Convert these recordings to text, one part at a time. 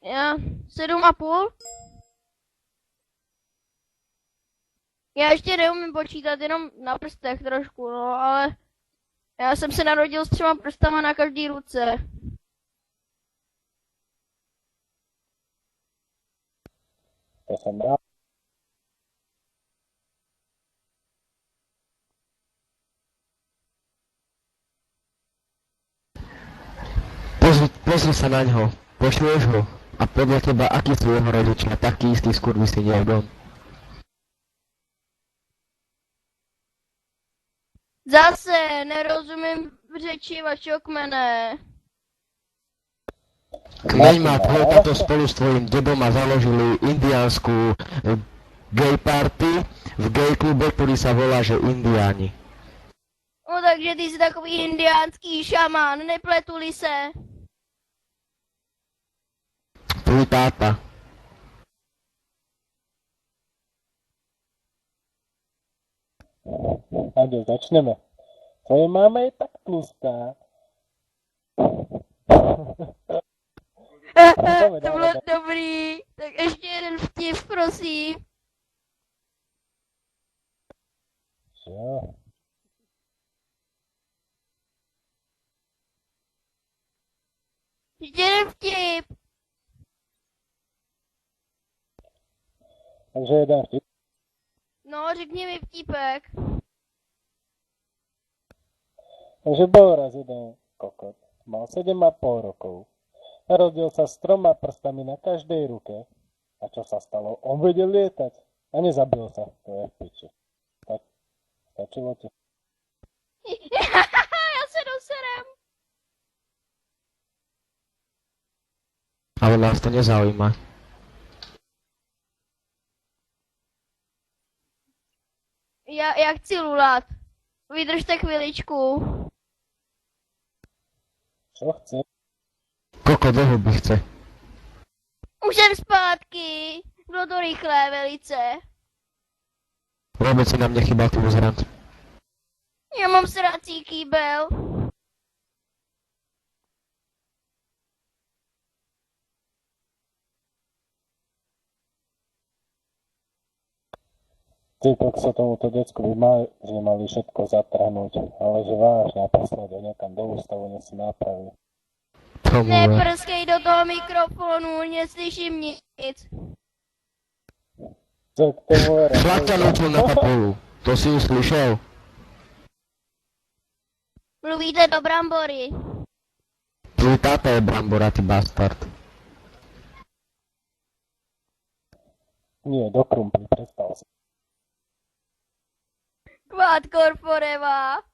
Já 7,5. Já ještě neumím počítat, jenom na prstech trošku, no, ale já jsem se narodil s 3 prstama na každý ruce. To jsem rád. Pozri sa naňho, pošleš ho a podľa teba, aký sú jeho rodičia, taký istý skurvysyn jak on. Zase nerozumím řeči vašeho kmene. Kmeň má tvoj tato spolu s tvojim dedom a založili indiánsku gay party v gay klube, ktorý sa volá, že Indiáni. No takže ty jsi takový indiánský šamán, nepletuli se? Tvoj táta. Ade, začneme. Tvoje máma je tak tlustá. To bylo dobrý. Tak ještě jeden vtip, prosím. Jo. Ještě jeden vtip. Takže jeden vtip. No, řekni mi vtipek. Takže bol raz jeden kokot. Mal 7,5 rokov. Narodil sa s 3 prstami na každej ruke. A čo sa stalo? On vedel lietať. A nezabil sa. To je v piči. Tak, stačilo ti. Já se doserem. Ale nás to nezaujíma. Já chci lulat. Vydržte chviličku. Čo chce? Koko, dlho by chce. Už jsem zpátky. Bylo to rychlé velice. Vôbec si nám nechybal tvoj zrad. Já mám srací kýbel. Ty kokso, tomuto decku by mali všetko zatrhnúť. Ale že vážne a poslať ho niekam do ústavu, nech si nápraví. Tomu Neprskej do toho mikrofonu, neslyším nic. Co k tomu je? Chlapca nutil na papulu. To si už slyšel? Mluvíte do brambory. Tvoj táta je brambora, ty bastard. Nie, do krumpy, prestal si. Kvádkor forever.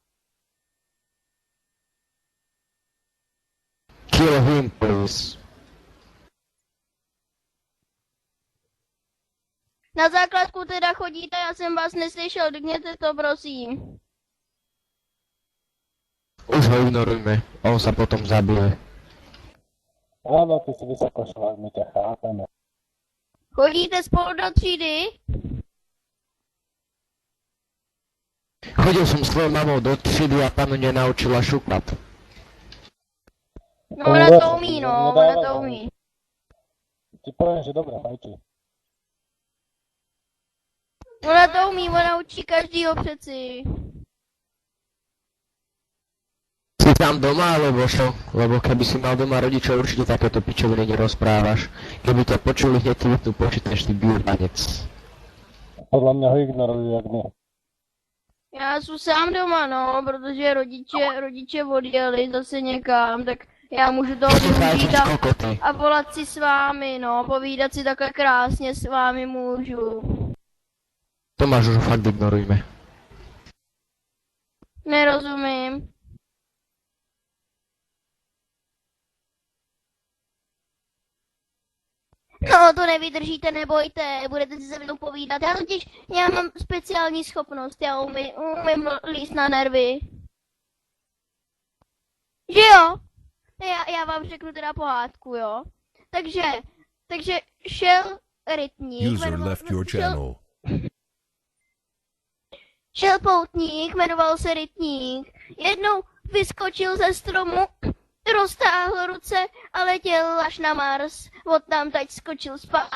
Kill him, please. Na základku teda chodíte, já jsem vás neslyšel, řekněte to prosím. Už ho ignorujme, on sa potom zabije. Áno, ty si vysokošlák, my ťa chápeme. Chodíte spolu do třídy? Chodil som s tvojou mamou do triedy a panu nenaučila šuplať. No ona to umí, no, ona to umí. Ti poviem, že dobre fajčí. Ona to umí, ona učí každýho přeci. Si tam doma, alebo čo? Lebo keby si mal doma rodičov, určite takéto pičoviny nerozprávaš. Keby ťa počuli, hneď ti vypnú počítač, ty bílbanec. Podľa mňa ho ignorujú, jak my. Já jsem sám doma, no, protože rodiče odjeli zase někam, tak já můžu to využít a volat si s vámi, no, povídat si takhle krásně s vámi můžu. Tomáš, už fakt ignorujme. Nerozumím. No, to nevydržíte, nebojte, budete si se mnou povídat. Já mám speciální schopnost, já umím líst na nervy. Že jo? Já vám řeknu teda pohádku, jo? Takže šel rytník. User left your channel. Šel poutník, jmenoval se Rytník. Jednou vyskočil ze stromu, roztáhl ruce a letěl až na Mars. Odtamtať skočil zpátky